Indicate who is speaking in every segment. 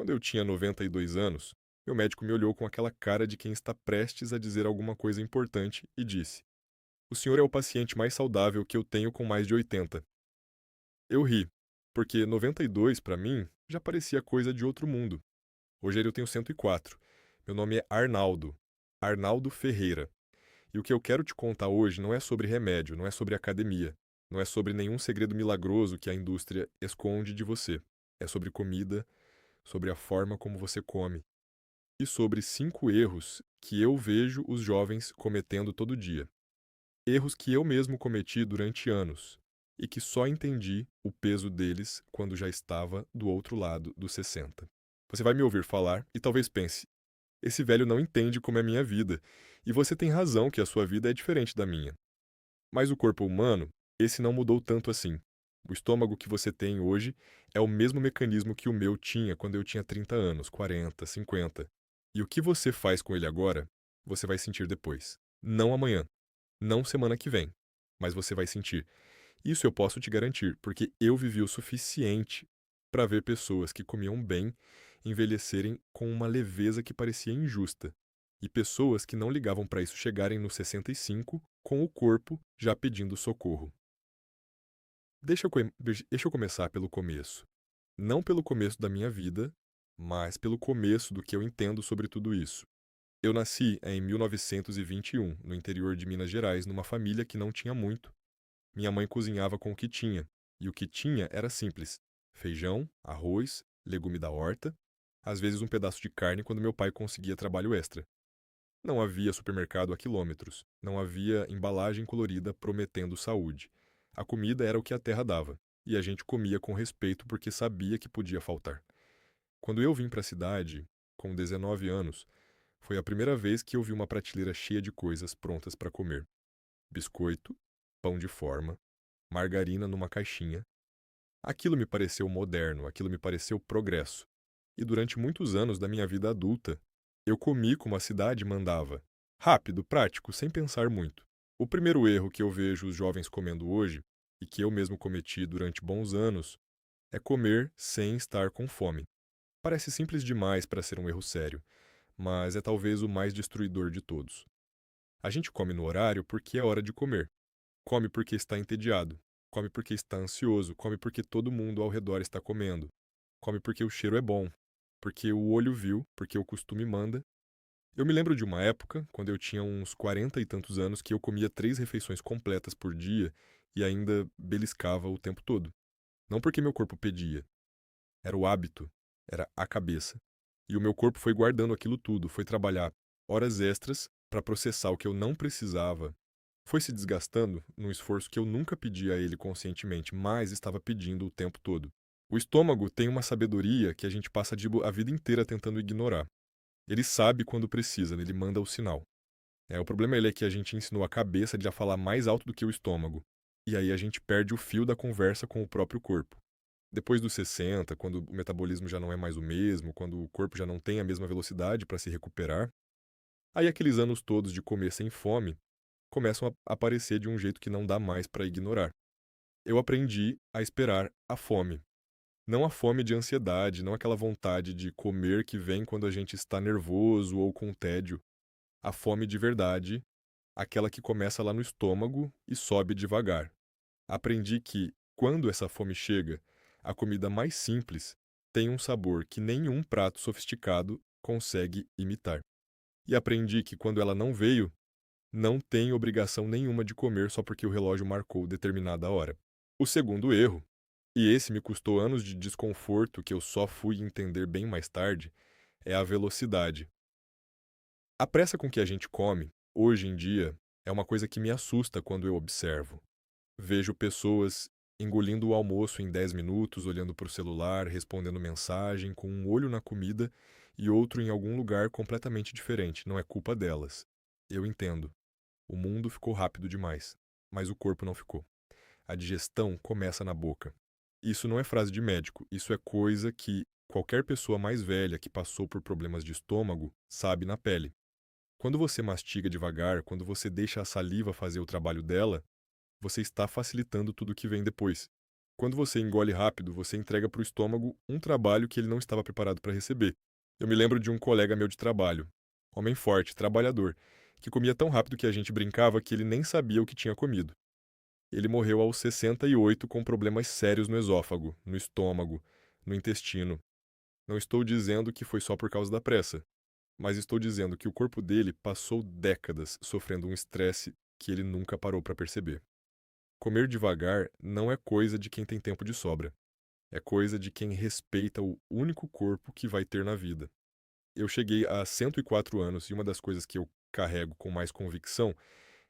Speaker 1: Quando eu tinha 92 anos, meu médico me olhou com aquela cara de quem está prestes a dizer alguma coisa importante e disse: "O senhor é o paciente mais saudável que eu tenho com mais de 80." Eu ri, porque 92 para mim já parecia coisa de outro mundo. Hoje eu tenho 104. Meu nome é Arnaldo, Arnaldo Ferreira. E o que eu quero te contar hoje não é sobre remédio, não é sobre academia, não é sobre nenhum segredo milagroso que a indústria esconde de você. É sobre comida, sobre a forma como você come e sobre 5 erros que eu vejo os jovens cometendo todo dia. Erros que eu mesmo cometi durante anos e que só entendi o peso deles quando já estava do outro lado dos 60. Você vai me ouvir falar e talvez pense: esse velho não entende como é a minha vida, e você tem razão que a sua vida é diferente da minha. Mas o corpo humano, esse não mudou tanto assim. O estômago que você tem hoje é o mesmo mecanismo que o meu tinha quando eu tinha 30 anos, 40, 50. E o que você faz com ele agora, você vai sentir depois. Não amanhã, não semana que vem, mas você vai sentir. Isso eu posso te garantir, porque eu vivi o suficiente para ver pessoas que comiam bem envelhecerem com uma leveza que parecia injusta, e pessoas que não ligavam para isso chegarem nos 65 com o corpo já pedindo socorro. Deixa eu começar pelo começo. Não pelo começo da minha vida, mas pelo começo do que eu entendo sobre tudo isso. Eu nasci em 1921, no interior de Minas Gerais, numa família que não tinha muito. Minha mãe cozinhava com o que tinha, e o que tinha era simples: feijão, arroz, legume da horta, às vezes um pedaço de carne quando meu pai conseguia trabalho extra. Não havia supermercado a quilômetros, não havia embalagem colorida prometendo saúde. A comida era o que a terra dava, e a gente comia com respeito porque sabia que podia faltar. Quando eu vim para a cidade, com 19 anos, foi a primeira vez que eu vi uma prateleira cheia de coisas prontas para comer: biscoito, pão de forma, margarina numa caixinha. Aquilo me pareceu moderno, aquilo me pareceu progresso. E durante muitos anos da minha vida adulta, eu comi como a cidade mandava. Rápido, prático, sem pensar muito. O primeiro erro que eu vejo os jovens comendo hoje, e que eu mesmo cometi durante bons anos, é comer sem estar com fome. Parece simples demais para ser um erro sério, mas é talvez o mais destruidor de todos. A gente come no horário porque é hora de comer. Come porque está entediado. Come porque está ansioso. Come porque todo mundo ao redor está comendo. Come porque o cheiro é bom. Porque o olho viu, porque o costume manda. Eu me lembro de uma época, quando eu tinha uns 40 e tantos anos, que eu comia 3 refeições completas por dia e ainda beliscava o tempo todo. Não porque meu corpo pedia. Era o hábito. Era a cabeça. E o meu corpo foi guardando aquilo tudo. Foi trabalhar horas extras para processar o que eu não precisava. Foi se desgastando num esforço que eu nunca pedi a ele conscientemente, mas estava pedindo o tempo todo. O estômago tem uma sabedoria que a gente passa a vida inteira tentando ignorar. Ele sabe quando precisa, ele manda o sinal. O problema é que a gente ensinou a cabeça de a falar mais alto do que o estômago. E aí a gente perde o fio da conversa com o próprio corpo. Depois dos 60, quando o metabolismo já não é mais o mesmo, quando o corpo já não tem a mesma velocidade para se recuperar, aí aqueles anos todos de comer sem fome começam a aparecer de um jeito que não dá mais para ignorar. Eu aprendi a esperar a fome. Não a fome de ansiedade, não aquela vontade de comer que vem quando a gente está nervoso ou com tédio. A fome de verdade, aquela que começa lá no estômago e sobe devagar. Aprendi que, quando essa fome chega, a comida mais simples tem um sabor que nenhum prato sofisticado consegue imitar. E aprendi que, quando ela não veio, não tem obrigação nenhuma de comer só porque o relógio marcou determinada hora. O segundo erro, e esse me custou anos de desconforto que eu só fui entender bem mais tarde, é a velocidade. A pressa com que a gente come, hoje em dia, é uma coisa que me assusta quando eu observo. Vejo pessoas engolindo o almoço em 10 minutos, olhando para o celular, respondendo mensagem, com um olho na comida e outro em algum lugar completamente diferente. Não é culpa delas. Eu entendo. O mundo ficou rápido demais, mas o corpo não ficou. A digestão começa na boca. Isso não é frase de médico, isso é coisa que qualquer pessoa mais velha que passou por problemas de estômago sabe na pele. Quando você mastiga devagar, quando você deixa a saliva fazer o trabalho dela, você está facilitando tudo que vem depois. Quando você engole rápido, você entrega para o estômago um trabalho que ele não estava preparado para receber. Eu me lembro de um colega meu de trabalho, homem forte, trabalhador, que comia tão rápido que a gente brincava que ele nem sabia o que tinha comido. Ele morreu aos 68 com problemas sérios no esôfago, no estômago, no intestino. Não estou dizendo que foi só por causa da pressa, mas estou dizendo que o corpo dele passou décadas sofrendo um estresse que ele nunca parou para perceber. Comer devagar não é coisa de quem tem tempo de sobra. É coisa de quem respeita o único corpo que vai ter na vida. Eu cheguei a 104 anos e uma das coisas que eu carrego com mais convicção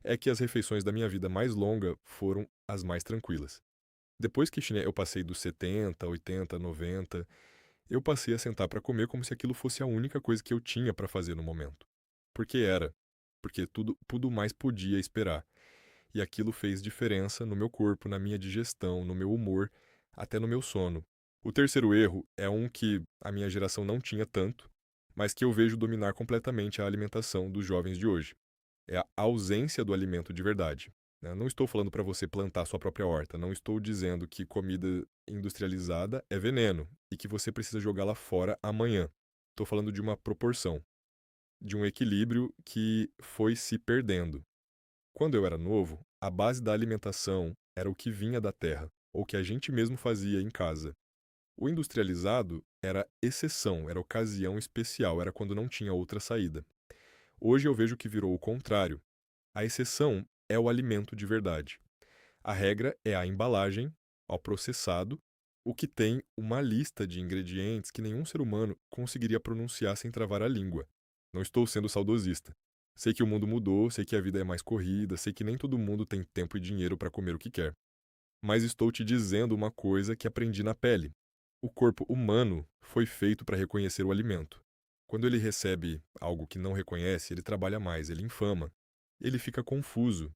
Speaker 1: é que as refeições da minha vida mais longa foram as mais tranquilas. Depois que eu passei dos 70, 80, 90, eu passei a sentar para comer como se aquilo fosse a única coisa que eu tinha para fazer no momento. Porque era. Porque tudo mais podia esperar. E aquilo fez diferença no meu corpo, na minha digestão, no meu humor, até no meu sono. O terceiro erro é um que a minha geração não tinha tanto, mas que eu vejo dominar completamente a alimentação dos jovens de hoje. É a ausência do alimento de verdade, né? Não estou falando para você plantar sua própria horta, não estou dizendo que comida industrializada é veneno e que você precisa jogá-la fora amanhã. Estou falando de uma proporção, de um equilíbrio que foi se perdendo. Quando eu era novo, a base da alimentação era o que vinha da terra, ou que a gente mesmo fazia em casa. O industrializado era exceção, era ocasião especial, era quando não tinha outra saída. Hoje eu vejo que virou o contrário. A exceção é o alimento de verdade. A regra é a embalagem, ao processado, o que tem uma lista de ingredientes que nenhum ser humano conseguiria pronunciar sem travar a língua. Não estou sendo saudosista. Sei que o mundo mudou, sei que a vida é mais corrida, sei que nem todo mundo tem tempo e dinheiro para comer o que quer. Mas estou te dizendo uma coisa que aprendi na pele. O corpo humano foi feito para reconhecer o alimento. Quando ele recebe algo que não reconhece, ele trabalha mais, ele inflama. Ele fica confuso.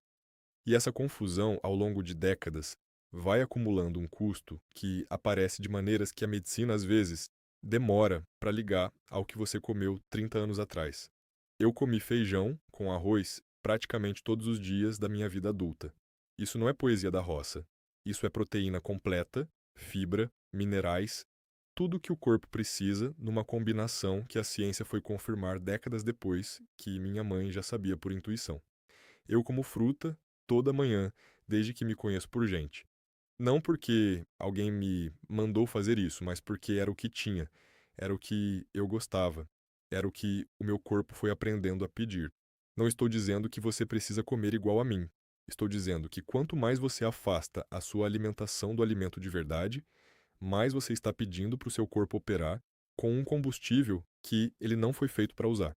Speaker 1: E essa confusão, ao longo de décadas, vai acumulando um custo que aparece de maneiras que a medicina, às vezes, demora para ligar ao que você comeu 30 anos atrás. Eu comi feijão com arroz praticamente todos os dias da minha vida adulta. Isso não é poesia da roça. Isso é proteína completa, fibra, minerais, tudo que o corpo precisa numa combinação que a ciência foi confirmar décadas depois que minha mãe já sabia por intuição. Eu como fruta toda manhã, desde que me conheço por gente. Não porque alguém me mandou fazer isso, mas porque era o que tinha, era o que eu gostava, era o que o meu corpo foi aprendendo a pedir. Não estou dizendo que você precisa comer igual a mim. Estou dizendo que quanto mais você afasta a sua alimentação do alimento de verdade, mais você está pedindo para o seu corpo operar com um combustível que ele não foi feito para usar.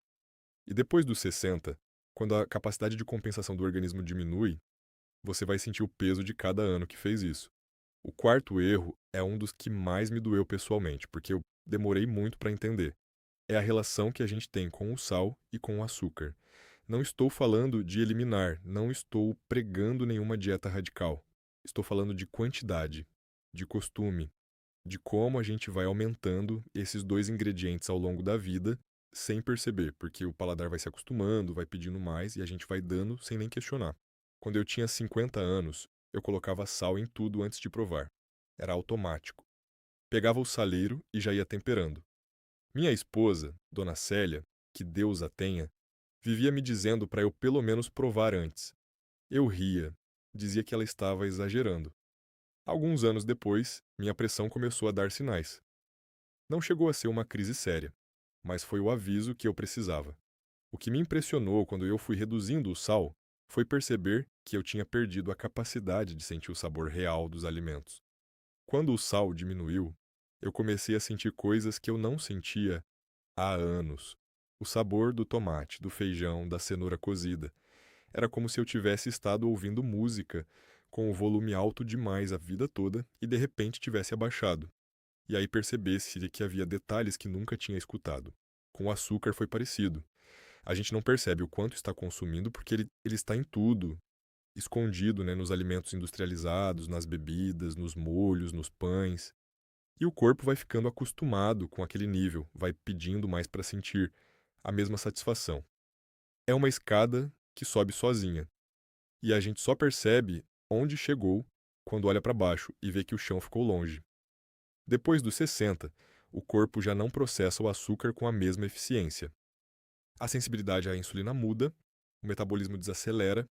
Speaker 1: E depois dos 60, quando a capacidade de compensação do organismo diminui, você vai sentir o peso de cada ano que fez isso. O quarto erro é um dos que mais me doeu pessoalmente, porque eu demorei muito para entender. É a relação que a gente tem com o sal e com o açúcar. Não estou falando de eliminar, não estou pregando nenhuma dieta radical. Estou falando de quantidade, de costume, de como a gente vai aumentando esses dois ingredientes ao longo da vida sem perceber, porque o paladar vai se acostumando, vai pedindo mais e a gente vai dando sem nem questionar. Quando eu tinha 50 anos, eu colocava sal em tudo antes de provar. Era automático. Pegava o saleiro e já ia temperando. Minha esposa, Dona Célia, que Deus a tenha, vivia me dizendo para eu pelo menos provar antes. Eu ria, dizia que ela estava exagerando. Alguns anos depois, minha pressão começou a dar sinais. Não chegou a ser uma crise séria, mas foi o aviso que eu precisava. O que me impressionou quando eu fui reduzindo o sal foi perceber que eu tinha perdido a capacidade de sentir o sabor real dos alimentos. Quando o sal diminuiu, eu comecei a sentir coisas que eu não sentia há anos. O sabor do tomate, do feijão, da cenoura cozida. Era como se eu tivesse estado ouvindo música com o volume alto demais a vida toda e de repente tivesse abaixado. E aí percebesse que havia detalhes que nunca tinha escutado. Com o açúcar foi parecido. A gente não percebe o quanto está consumindo porque ele está em tudo, escondido, né, nos alimentos industrializados, nas bebidas, nos molhos, nos pães. E o corpo vai ficando acostumado com aquele nível, vai pedindo mais para sentir a mesma satisfação. É uma escada que sobe sozinha. E a gente só percebe onde chegou quando olha para baixo e vê que o chão ficou longe. Depois dos 60, o corpo já não processa o açúcar com a mesma eficiência. A sensibilidade à insulina muda, o metabolismo desacelera,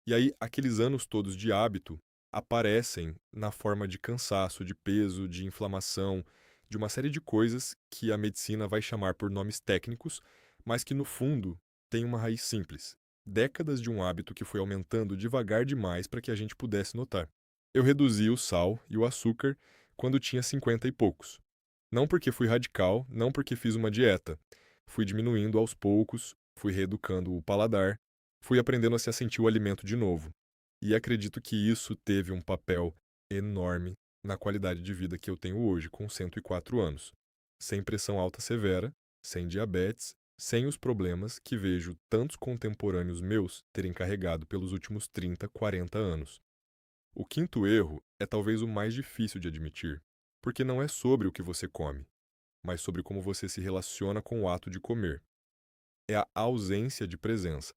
Speaker 1: e aí aqueles anos todos de hábito aparecem na forma de cansaço, de peso, de inflamação, de uma série de coisas que a medicina vai chamar por nomes técnicos, mas que no fundo tem uma raiz simples. Décadas de um hábito que foi aumentando devagar demais para que a gente pudesse notar. Eu reduzi o sal e o açúcar quando tinha 50 e poucos. Não porque fui radical, não porque fiz uma dieta. Fui diminuindo aos poucos, fui reeducando o paladar, fui aprendendo a se sentir o alimento de novo. E acredito que isso teve um papel enorme na qualidade de vida que eu tenho hoje, com 104 anos. Sem pressão alta severa, sem diabetes, sem os problemas que vejo tantos contemporâneos meus terem carregado pelos últimos 30, 40 anos. O quinto erro é talvez o mais difícil de admitir, porque não é sobre o que você come, mas sobre como você se relaciona com o ato de comer. É a ausência de presença,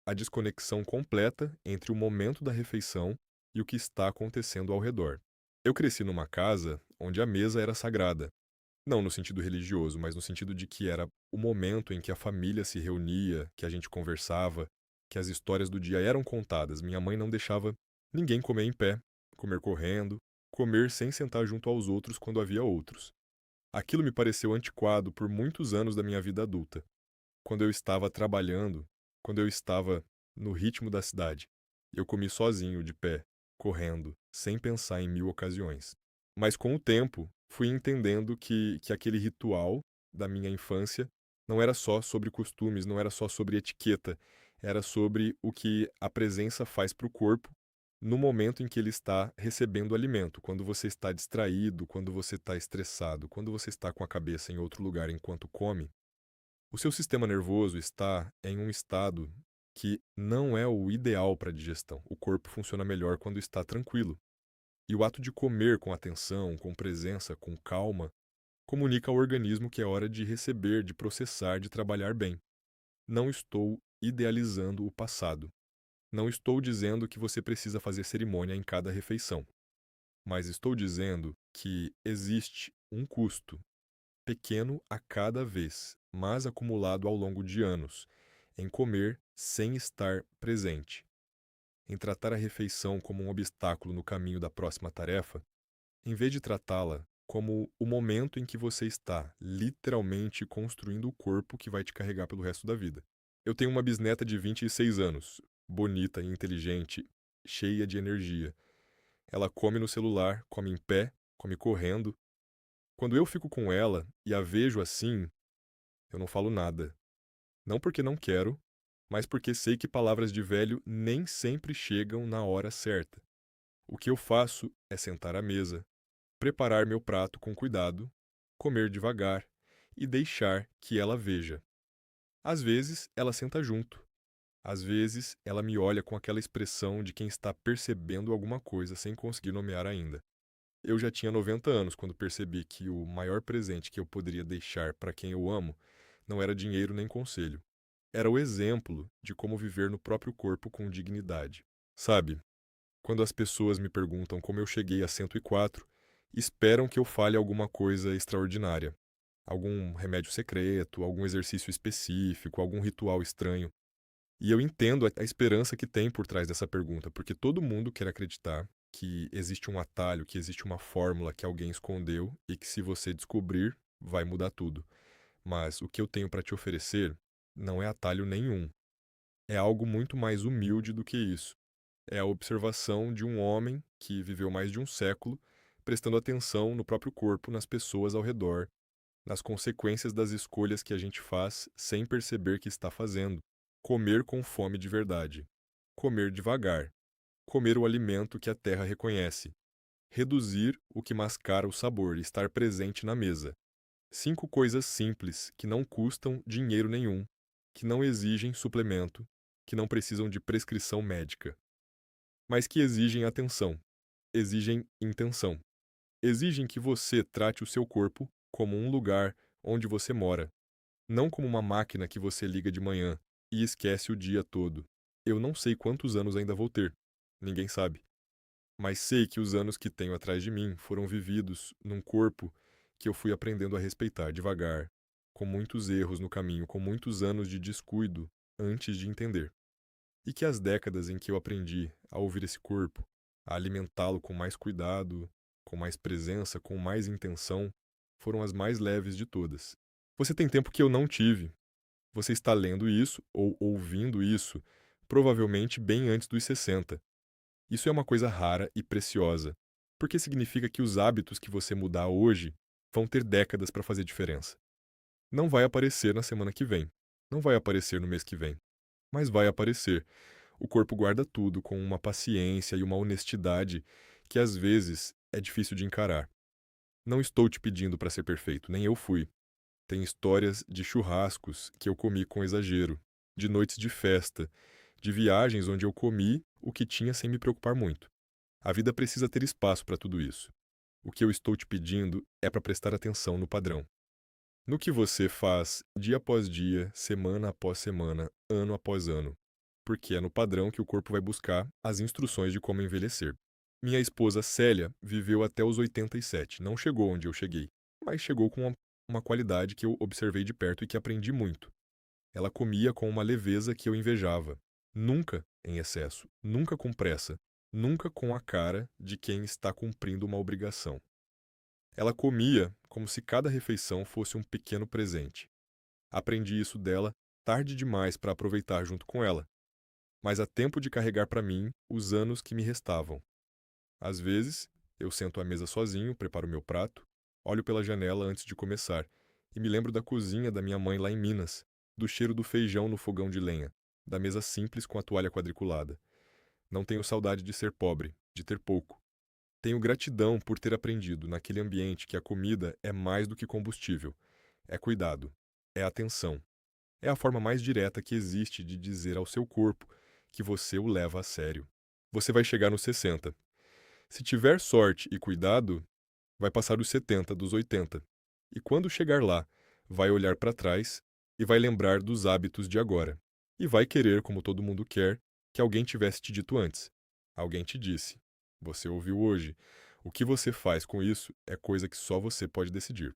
Speaker 1: a desconexão completa entre o momento da refeição e o que está acontecendo ao redor. Eu cresci numa casa onde a mesa era sagrada, não no sentido religioso, mas no sentido de que era o momento em que a família se reunia, que a gente conversava, que as histórias do dia eram contadas. Minha mãe não deixava ninguém comer em pé, comer correndo, comer sem sentar junto aos outros quando havia outros. Aquilo me pareceu antiquado por muitos anos da minha vida adulta, quando eu estava trabalhando, quando eu estava no ritmo da cidade. Eu comi sozinho, de pé, correndo, sem pensar em mil ocasiões. Mas com o tempo, fui entendendo que aquele ritual da minha infância não era só sobre costumes, não era só sobre etiqueta, era sobre o que a presença faz para o corpo no momento em que ele está recebendo alimento, quando você está distraído, quando você está estressado, quando você está com a cabeça em outro lugar enquanto come. O seu sistema nervoso está em um estado que não é o ideal para a digestão. O corpo funciona melhor quando está tranquilo. E o ato de comer com atenção, com presença, com calma, comunica ao organismo que é hora de receber, de processar, de trabalhar bem. Não estou idealizando o passado. Não estou dizendo que você precisa fazer cerimônia em cada refeição. Mas estou dizendo que existe um custo pequeno a cada vez, mas acumulado ao longo de anos, em comer sem estar presente, em tratar a refeição como um obstáculo no caminho da próxima tarefa, em vez de tratá-la como o momento em que você está literalmente construindo o corpo que vai te carregar pelo resto da vida. Eu tenho uma bisneta de 26 anos, bonita e inteligente, cheia de energia. Ela come no celular, come em pé, come correndo. Quando eu fico com ela e a vejo assim, eu não falo nada. Não porque não quero, mas porque sei que palavras de velho nem sempre chegam na hora certa. O que eu faço é sentar à mesa, preparar meu prato com cuidado, comer devagar e deixar que ela veja. Às vezes ela senta junto, às vezes ela me olha com aquela expressão de quem está percebendo alguma coisa sem conseguir nomear ainda. Eu já tinha 90 anos quando percebi que o maior presente que eu poderia deixar para quem eu amo não era dinheiro nem conselho. Era o exemplo de como viver no próprio corpo com dignidade. Sabe, quando as pessoas me perguntam como eu cheguei a 104, esperam que eu fale alguma coisa extraordinária. Algum remédio secreto, algum exercício específico, algum ritual estranho. E eu entendo a esperança que tem por trás dessa pergunta, porque todo mundo quer acreditar que existe um atalho, que existe uma fórmula que alguém escondeu e que, se você descobrir, vai mudar tudo. Mas o que eu tenho para te oferecer não é atalho nenhum. É algo muito mais humilde do que isso. É a observação de um homem que viveu mais de um século, prestando atenção no próprio corpo, nas pessoas ao redor, nas consequências das escolhas que a gente faz sem perceber que está fazendo. Comer com fome de verdade. Comer devagar. Comer o alimento que a terra reconhece. Reduzir o que mascara o sabor e estar presente na mesa. 5 coisas simples que não custam dinheiro nenhum, que não exigem suplemento, que não precisam de prescrição médica, mas que exigem atenção, exigem intenção. Exigem que você trate o seu corpo como um lugar onde você mora, não como uma máquina que você liga de manhã e esquece o dia todo. Eu não sei quantos anos ainda vou ter. Ninguém sabe. mas sei que os anos que tenho atrás de mim foram vividos num corpo que eu fui aprendendo a respeitar devagar, com muitos erros no caminho, com muitos anos de descuido antes de entender. E que as décadas em que eu aprendi a ouvir esse corpo, a alimentá-lo com mais cuidado, com mais presença, com mais intenção, foram as mais leves de todas. Você tem tempo que eu não tive. Você está lendo isso ou ouvindo isso, provavelmente bem antes dos 60. Isso é uma coisa rara e preciosa, porque significa que os hábitos que você mudar hoje vão ter décadas para fazer diferença. Não vai aparecer na semana que vem, não vai aparecer no mês que vem, mas vai aparecer. O corpo guarda tudo com uma paciência e uma honestidade que às vezes é difícil de encarar. Não estou te pedindo para ser perfeito, nem eu fui. Tem histórias de churrascos que eu comi com exagero, de noites de festa, de viagens onde eu comi o que tinha sem me preocupar muito. A vida precisa ter espaço para tudo isso. O que eu estou te pedindo é para prestar atenção no padrão. No que você faz dia após dia, semana após semana, ano após ano. Porque é no padrão que o corpo vai buscar as instruções de como envelhecer. Minha esposa Célia viveu até os 87, não chegou onde eu cheguei, mas chegou com uma qualidade que eu observei de perto e que aprendi muito. Ela comia com uma leveza que eu invejava. Nunca em excesso, nunca com pressa, nunca com a cara de quem está cumprindo uma obrigação. Ela comia como se cada refeição fosse um pequeno presente. Aprendi isso dela tarde demais para aproveitar junto com ela, mas há tempo de carregar para mim os anos que me restavam. Às vezes, eu sento à mesa sozinho, preparo meu prato, olho pela janela antes de começar e me lembro da cozinha da minha mãe lá em Minas, do cheiro do feijão no fogão de lenha, da mesa simples com a toalha quadriculada. Não tenho saudade de ser pobre, de ter pouco. Tenho gratidão por ter aprendido naquele ambiente que a comida é mais do que combustível. É cuidado, é atenção. É a forma mais direta que existe de dizer ao seu corpo que você o leva a sério. Você vai chegar nos 60. Se tiver sorte e cuidado, vai passar os 70 dos 80. E quando chegar lá, vai olhar para trás e vai lembrar dos hábitos de agora. E vai querer, como todo mundo quer, que alguém tivesse te dito antes. Alguém te disse. Você ouviu hoje. O que você faz com isso é coisa que só você pode decidir.